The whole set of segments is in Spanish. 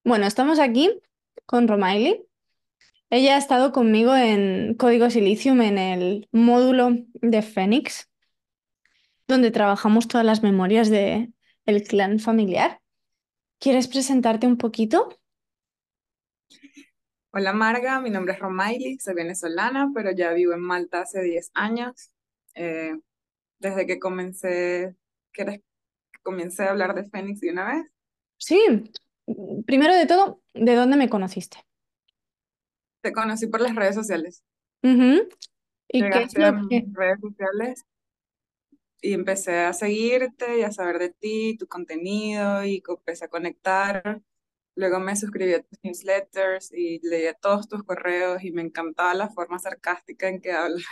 Bueno, estamos aquí con Romaili. Ella ha estado conmigo en Código Silicium en el módulo de Fénix, donde trabajamos todas las memorias de el clan familiar. ¿Quieres presentarte un poquito? Hola Marga, mi nombre es Romaili, soy venezolana, pero ya vivo en Malta hace 10 años. Eh, desde que ¿quieres que comience a hablar de Fénix de una vez? Sí, primero de todo, ¿de dónde me conociste? Te conocí por las redes sociales. Ujú. ¿Y qué es Llegaste a lo mis que... redes sociales y empecé a seguirte y a saber de ti, tu contenido y empecé a conectar. Luego me suscribí a tus newsletters y leía todos tus correos y me encantaba la forma sarcástica en que hablas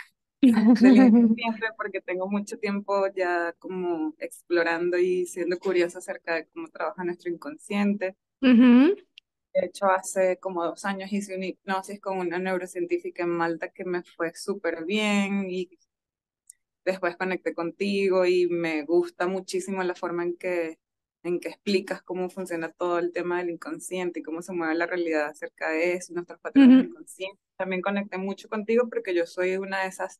del inconsciente porque tengo mucho tiempo ya como explorando y siendo curiosa acerca de cómo trabaja nuestro inconsciente. Ujú, De hecho, hace como 2 años hice una hipnosis con una neurocientífica en Malta que me fue súper bien y después conecté contigo y me gusta muchísimo la forma en que explicas cómo funciona todo el tema del inconsciente y cómo se mueve la realidad acerca de eso, nuestros patrones ujú. inconscientes. También conecté mucho contigo porque yo soy una de esas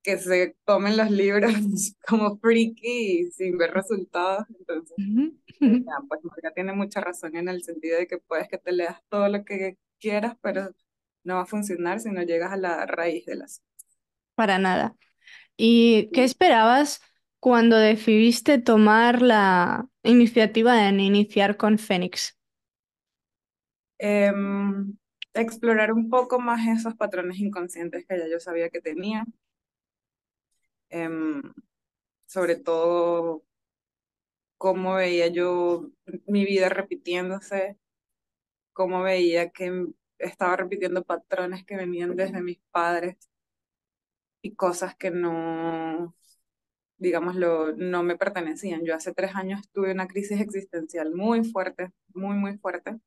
que se tomen los libros como freaky y sin ver resultados. Entonces, Ujú. ya, pues Marga tiene mucha razón en el sentido de que puedes que te leas todo lo que quieras, pero no va a funcionar si no llegas a la raíz de las. Para nada. ¿Y qué esperabas cuando decidiste tomar la iniciativa de iniciar con Fénix? Em, Explorar un poco más esos patrones inconscientes que ya yo sabía que tenía. Em, Sobre todo cómo veía yo mi vida repitiéndose, cómo veía que estaba repitiendo patrones que venían desde mis padres y cosas que no, digámoslo, no me pertenecían. Yo hace 3 años tuve una crisis existencial muy fuerte, muy, muy fuerte,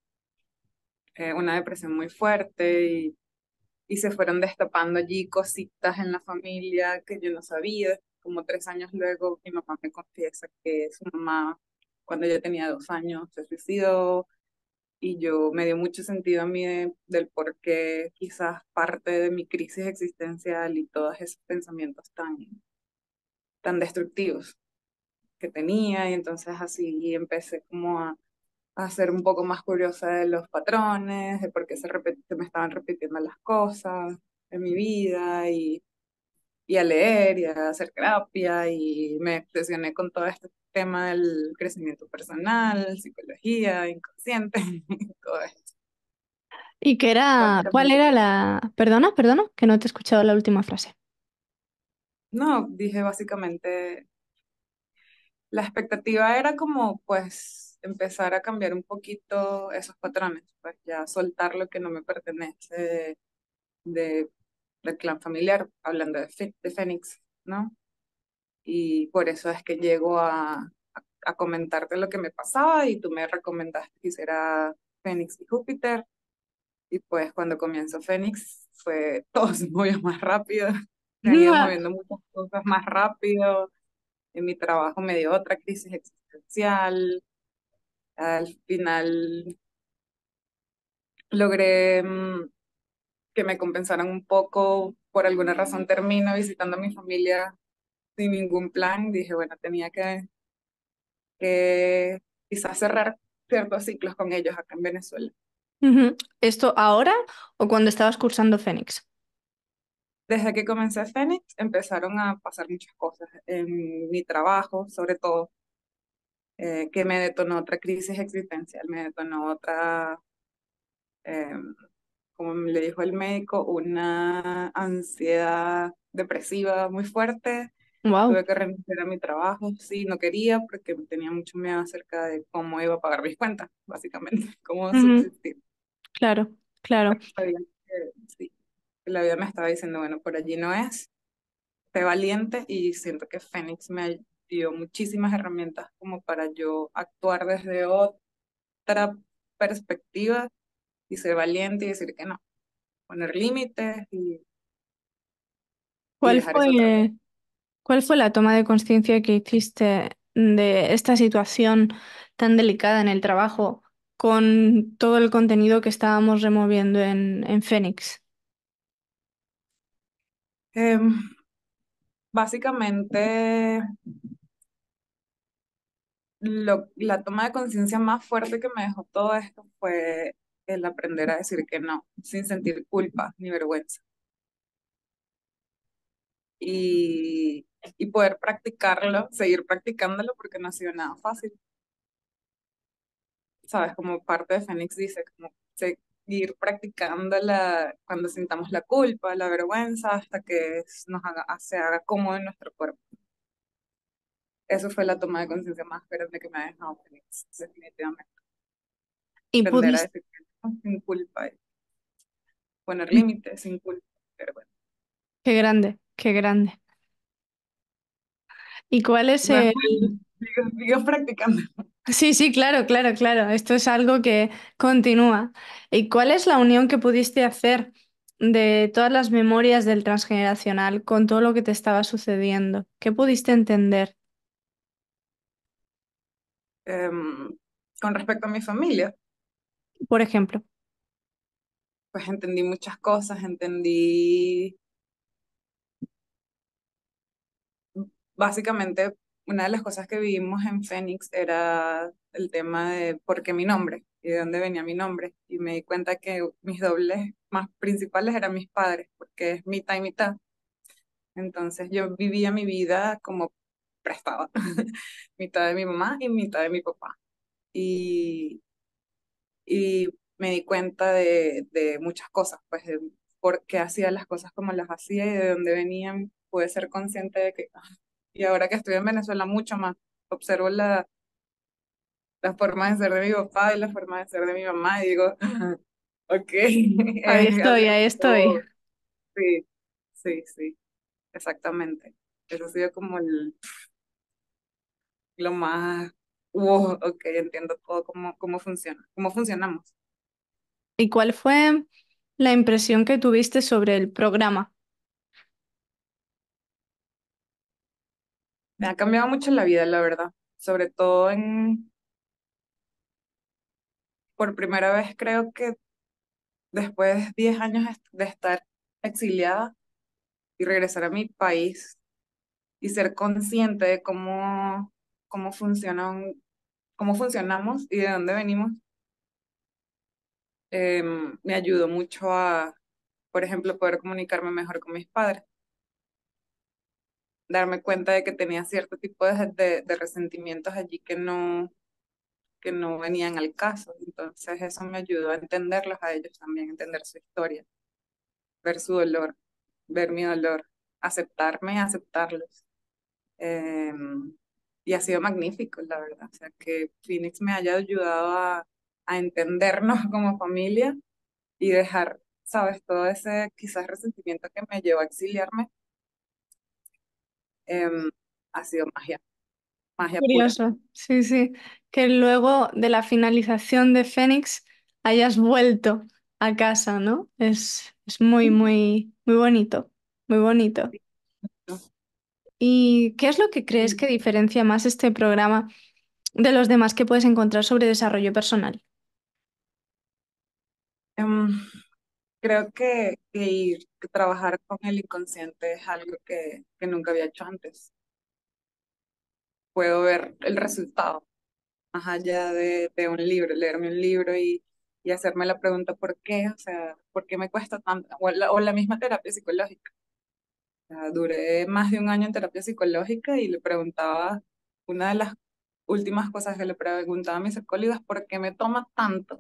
una depresión muy fuerte y se fueron destapando allí cositas en la familia que yo no sabía. Como 3 años luego, mi mamá me confiesa que su mamá, cuando yo tenía 2 años, se suicidó y yo me dio mucho sentido a mí del por qué quizás parte de mi crisis existencial y todos esos pensamientos tan destructivos que tenía y entonces así empecé como a ser un poco más curiosa de los patrones, de por qué se me estaban repitiendo las cosas en mi vida y a leer y a hacer terapia y me obsesioné con todo este tema del crecimiento personal, psicología, inconsciente, todo esto. ¿Y qué era, cuál Básicamente, era la... Perdona, que no te he escuchado la última frase. no, dije básicamente, la expectativa era como pues empezar a cambiar un poquito esos patrones, pues ya soltar lo que no me pertenece de, del clan familiar, hablando de Fénix, ¿no? Y por eso es que llego a comentarte lo que me pasaba y tú me recomendaste que hiciera Fénix y Júpiter. Y pues cuando comienzo Fénix fue todo se movió más rápido, se han ido moviendo muchas cosas más rápido. En mi trabajo me dio otra crisis existencial. Al final logré que me compensaran un poco. Por alguna razón termino visitando a mi familia sin ningún plan. Dije, bueno, tenía que quizás cerrar ciertos ciclos con ellos acá en Venezuela. Ujú. ¿Esto ahora o cuando estabas cursando Fénix? Desde que comencé Fénix empezaron a pasar muchas cosas en mi trabajo, sobre todo, que me detonó otra crisis existencial, me detonó otra, eh, como le dijo el médico, una ansiedad depresiva muy fuerte. Wow. Tuve que renunciar a mi trabajo, sí, no quería porque tenía mucho miedo acerca de cómo iba a pagar mis cuentas, básicamente, cómo subsistir. Claro, claro. Sabía sí, que la vida me estaba diciendo, bueno, por allí no es, sé valiente y siento que Fénix me dio muchísimas herramientas como para yo actuar desde otra perspectiva y ser valiente y decir que no, poner límites y ¿Cuál dejar eso atrás. fue, cuál fue la toma de conciencia que hiciste de esta situación tan delicada en el trabajo con todo el contenido que estábamos removiendo en Fénix? Em, Básicamente, la toma de conciencia más fuerte que me dejó todo esto fue el aprender a decir que no, sin sentir culpa ni vergüenza. Y, y poder practicarlo, seguir practicándolo porque no ha sido nada fácil. ¿Sabes? Como parte de Fénix dice, como seguir practicándola cuando sintamos la culpa, la vergüenza, hasta que se haga cómodo en nuestro cuerpo. Eso fue la toma de conciencia más grande que me ha dejado Fénix, definitivamente. Y Aprender a pudiste, decir que no, sin culpa y poner límites sin culpa. Pero bueno, qué grande, qué grande. ¿Y cuál es no es el... bueno, sigo practicando. Sí, sí, claro, claro, claro. Esto es algo que continúa. ¿Y cuál es la unión que pudiste hacer de todas las memorias del transgeneracional con todo lo que te estaba sucediendo? ¿Qué pudiste entender? Con respecto a mi familia, Por ejemplo. pues entendí muchas cosas, entendí básicamente una de las cosas que vivimos en Fénix era el tema de por qué mi nombre y de dónde venía mi nombre. Y me di cuenta que mis dobles más principales eran mis padres, porque es mitad y mitad. Entonces yo vivía mi vida como prestada, mitad de mi mamá y mitad de mi papá. Y, y me di cuenta de muchas cosas, pues de por qué hacía las cosas como las hacía y de dónde venían. Pude ser consciente de que, y ahora que estoy en Venezuela, mucho más observo la forma de ser de mi papá y la forma de ser de mi mamá y digo, ok, Ahí es estoy, algo, ahí estoy. sí, sí, sí, exactamente. Eso ha sido como lo más, wow, ok, entiendo todo cómo funciona, cómo funcionamos. ¿Y cuál fue la impresión que tuviste sobre el programa? Me ha cambiado mucho la vida, la verdad, sobre todo por primera vez creo que después de 10 años de estar exiliada y regresar a mi país y ser consciente de cómo funcionan, cómo funcionamos y de dónde venimos, me ayudó mucho a, por ejemplo, poder comunicarme mejor con mis padres, darme cuenta de que tenía cierto tipo de resentimientos allí que no venían al caso. Entonces eso me ayudó a entenderlos a ellos también, entender su historia, ver su dolor, ver mi dolor, aceptarme, aceptarlos. Eh, y ha sido magnífico, la verdad. O sea, que Phoenix me haya ayudado a entendernos como familia y dejar, sabes, todo ese quizás resentimiento que me llevó a exiliarme, eh, ha sido magia, magia pura. Curioso, sí, sí. Que luego de la finalización de Fénix hayas vuelto a casa, ¿no? Es muy, muy, muy bonito, muy bonito. ¿No? ¿Y qué es lo que crees Y, que diferencia más este programa de los demás que puedes encontrar sobre desarrollo personal? em, creo que trabajar con el inconsciente es algo que nunca había hecho antes. Puedo ver el resultado más allá de un libro, leerme un libro y hacerme la pregunta ¿por qué? O sea, ¿por qué me cuesta tanto? O la misma terapia psicológica. O sea, duré más de un año en terapia psicológica y le preguntaba, una de las últimas cosas que le preguntaba a mis psicólogas, ¿por qué me toma tanto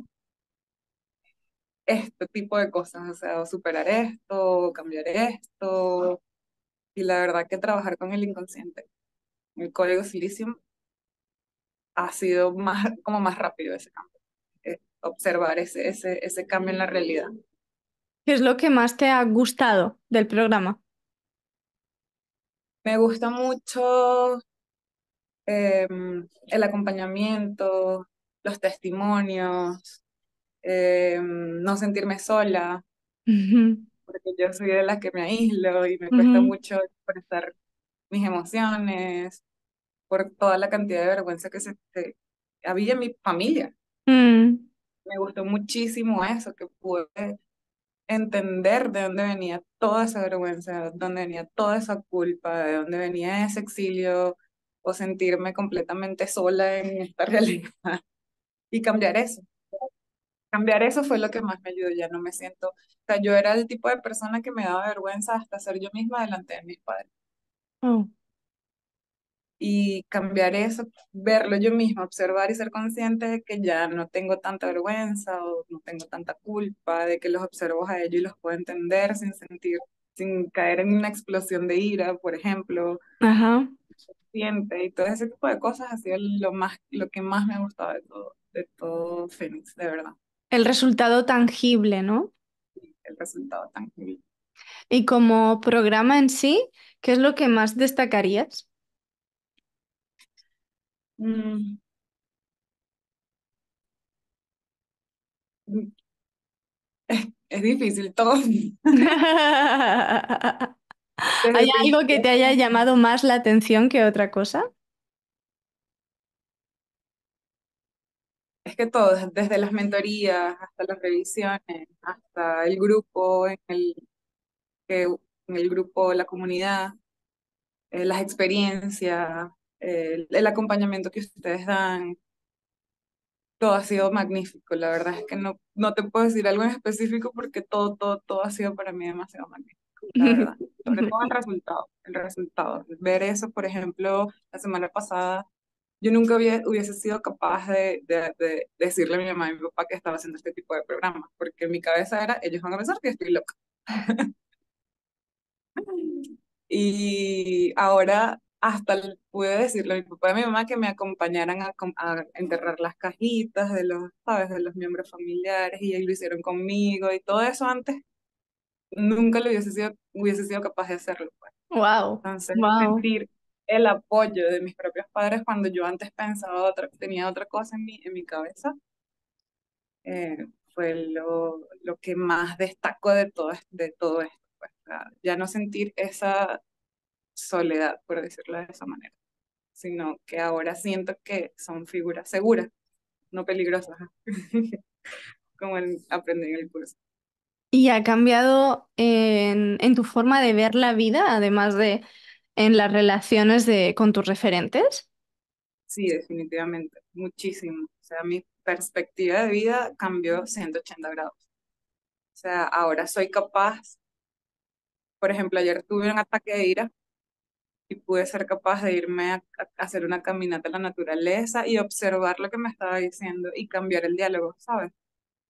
este tipo de cosas? O sea, o superar esto, o cambiar esto. Y la verdad que trabajar con el inconsciente, el código silicio, ha sido más, como más rápido ese cambio. Observar ese cambio en la realidad. ¿Qué es lo que más te ha gustado del programa? Me gusta mucho el acompañamiento, los testimonios, no sentirme sola, Ujú, porque yo soy de las que me aíslo y me cuesta ujú. mucho expresar mis emociones por toda la cantidad de vergüenza que se había en mi familia. Mm. Me gustó muchísimo eso, que pude entender de dónde venía toda esa vergüenza, de dónde venía toda esa culpa, de dónde venía ese exilio o sentirme completamente sola en esta realidad y cambiar eso. Cambiar eso fue lo que más me ayudó, ya no me siento, o sea, yo era el tipo de persona que me daba vergüenza hasta ser yo misma delante de mis padres. Oh. Y cambiar eso, verlo yo misma, observar y ser consciente de que ya no tengo tanta vergüenza o no tengo tanta culpa, de que los observo a ellos y los puedo entender sin sentir, sin caer en una explosión de ira, por ejemplo, Ajá. siente y todo ese tipo de cosas ha sido lo más, lo que más me ha gustado de todo Phoenix, de verdad, El resultado tangible, ¿no? el resultado tan genial. Y como programa en sí, ¿qué es lo que más destacarías? Mm, es difícil todo, desde ¿Hay el algo que principio. te haya llamado más la atención que otra cosa? Es que todo, desde las mentorías hasta las revisiones, hasta el grupo, que, en el grupo, la comunidad, las experiencias, el acompañamiento que ustedes dan, todo ha sido magnífico. La verdad es que no te puedo decir algo en específico porque todo ha sido para mí demasiado magnífico, la verdad. Sobre todo el resultado. Ver eso, por ejemplo, la semana pasada. Yo nunca hubiese sido capaz de decirle a mi mamá y a mi papá que estaba haciendo este tipo de programas, porque en mi cabeza era, ellos van a pensar que estoy loca. Y ahora pude decirle a mi papá y a mi mamá que me acompañaran a enterrar las cajitas de los, ¿sabes? De los miembros familiares y lo hicieron conmigo y todo eso antes nunca hubiese sido capaz de hacerlo, pues. Wow, Entonces, wow. sentir el apoyo de mis propios padres cuando yo antes pensaba tenía otra cosa en mi cabeza, fue lo que más destacó de todo esto. Pues, o sea, ya no sentir esa soledad, por decirlo de esa manera, sino que ahora siento que son figuras seguras, no peligrosas, como aprendí en el curso. ¿Y ha cambiado en tu forma de ver la vida, además de en las relaciones con tus referentes? Sí, definitivamente, muchísimo. O sea, mi perspectiva de vida cambió 180 grados. O sea, ahora soy capaz, por ejemplo, ayer tuve un ataque de ira y pude ser capaz de irme a hacer una caminata a la naturaleza y observar lo que me estaba diciendo y cambiar el diálogo, ¿sabes?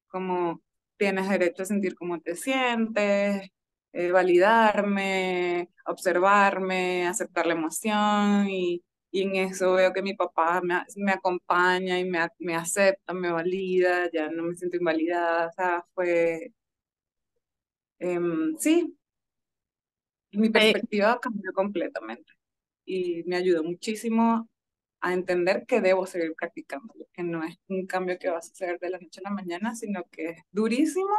Como tienes derecho a sentir cómo te sientes, validarme, observarme, aceptar la emoción y en eso veo que mi papá me acompaña y me acepta, me valida, ya no me siento invalidada, o sea, sí, mi Eh, perspectiva cambió completamente y me ayudó muchísimo a entender que debo seguir practicándolo, que no es un cambio que va a suceder de la noche a la mañana, sino que es durísimo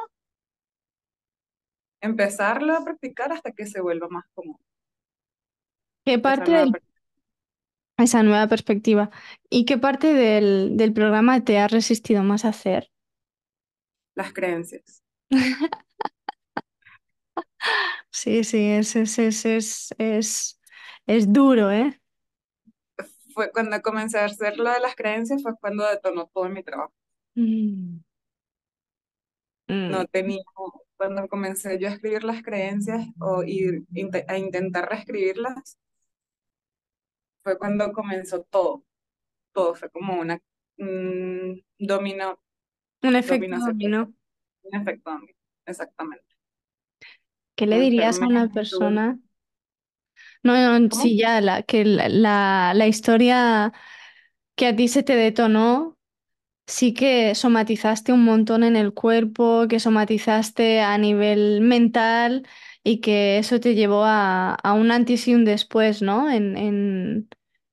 empezarlo a practicar hasta que se vuelva más común, ¿Qué esa parte nueva de esa nueva perspectiva? ¿Y qué parte del programa te has resistido más a hacer? las creencias. Sí, sí, es duro, ¿eh? Fue cuando comencé a hacer lo de las creencias, fue cuando detonó todo en mi trabajo. Mm, mm. No tenía, cuando comencé yo a escribir las creencias a intentar reescribirlas, fue cuando comenzó todo fue como un Un efecto dominó ese efecto, dominó. un efecto dominó, exactamente. ¿Qué le Me dirías a enfermé, una persona? No, no, ¿cómo? sí, ya, la historia que a ti se te detonó, sí que somatizaste un montón en el cuerpo, que somatizaste a nivel mental y que eso te llevó a un antes y un después, ¿no?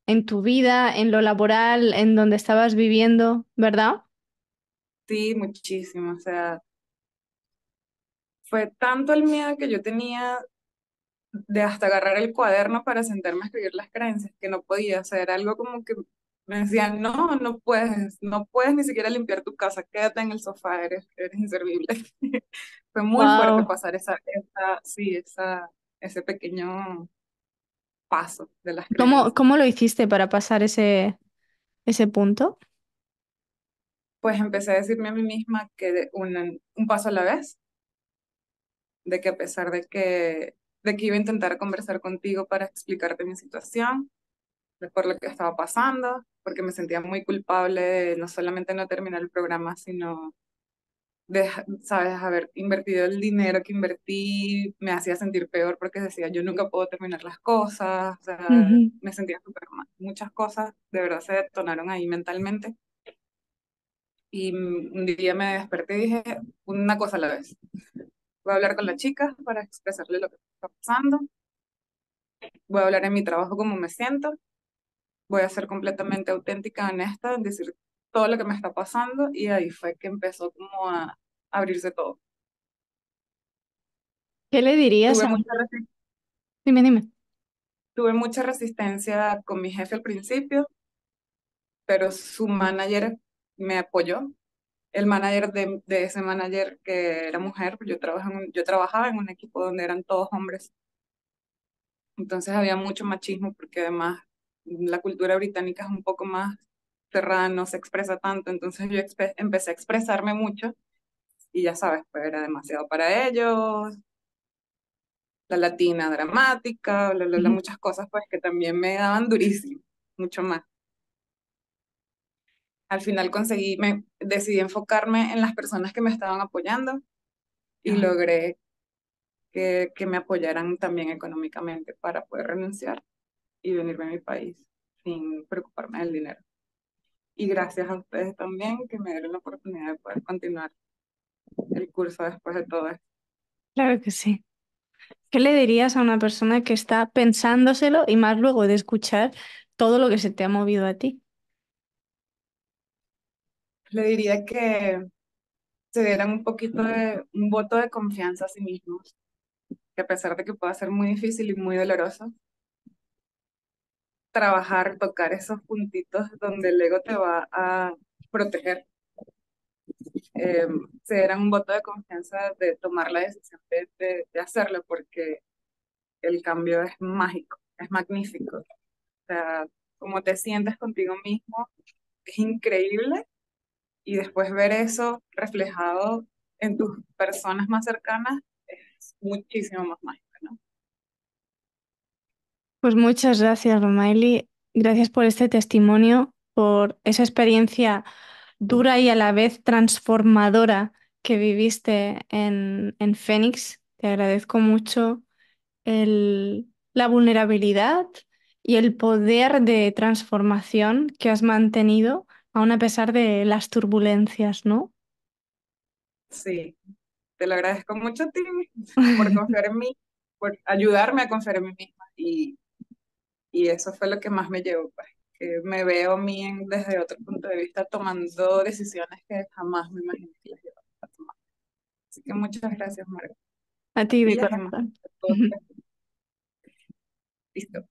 En tu vida, en lo laboral, en donde estabas viviendo, ¿verdad? Sí, muchísimo, o sea, fue tanto el miedo que yo tenía de hasta agarrar el cuaderno para sentarme a escribir las creencias, que no podía hacer algo como que Me decían, no, no puedes ni siquiera limpiar tu casa, quédate en el sofá, eres inservible. Fue muy fuerte Wow. pasar sí, ese pequeño paso de las ¿Cómo, creencias. cómo lo hiciste para pasar ese punto? Pues empecé a decirme a mí misma que un paso a la vez, de que a pesar de que iba a intentar conversar contigo para explicarte mi situación, de por lo que estaba pasando, porque me sentía muy culpable de no solamente no terminar el programa, sino de, sabes, haber invertido el dinero que invertí, me hacía sentir peor porque decía, yo nunca puedo terminar las cosas, o sea, Ujú. me sentía súper mal. Muchas cosas de verdad se detonaron ahí mentalmente. Y un día me desperté y dije, una cosa a la vez. Voy a hablar con la chica para expresarle lo que está pasando. Voy a hablar en mi trabajo cómo me siento. Voy a ser completamente auténtica, honesta, en decir todo lo que me está pasando. Y ahí fue que empezó como a abrirse todo. ¿Qué le dirías Tuve a mucha, una... resi- Dime, dime. tuve mucha resistencia con mi jefe al principio, pero su manager me apoyó. El manager de ese manager que era mujer, yo trabajaba en un equipo donde eran todos hombres. Entonces había mucho machismo porque además la cultura británica es un poco más cerrada, no se expresa tanto. Entonces yo empecé a expresarme mucho y ya sabes, pues era demasiado para ellos, la latina dramática, bla, bla, bla, Ujú. muchas cosas pues que también me daban durísimo, mucho más. Al final decidí enfocarme en las personas que me estaban apoyando y Ya. logré que me apoyaran también económicamente para poder renunciar y venirme a mi país sin preocuparme del dinero. Y gracias a ustedes también que me dieron la oportunidad de poder continuar el curso después de todo esto. Claro que sí. ¿Qué le dirías a una persona que está pensándoselo y más luego de escuchar todo lo que se te ha movido a ti? Le diría que se dieran un voto de confianza a sí mismos, que a pesar de que pueda ser muy difícil y muy doloroso, trabajar, tocar esos puntitos donde el ego te va a proteger, eh, se dieran un voto de confianza de tomar la decisión de hacerlo, porque el cambio es mágico, es magnífico. O sea, como te sientes contigo mismo, es increíble y después ver eso reflejado en tus personas más cercanas es muchísimo más mágico, ¿no? Pues muchas gracias, Romaili. Gracias por este testimonio, por esa experiencia dura y a la vez transformadora que viviste en Fénix. Te agradezco mucho la vulnerabilidad y el poder de transformación que has mantenido, aun a pesar de las turbulencias, ¿no? Sí, te lo agradezco mucho a ti por confiar en mí, por ayudarme a confiar en mí misma y eso fue lo que más me llevó, pues, que me veo a mí desde otro punto de vista tomando decisiones que jamás me imaginé que las iba a tomar. Así que muchas gracias, Marga. A A ti de ti y a Gemma. corazón. Por todo. Listo.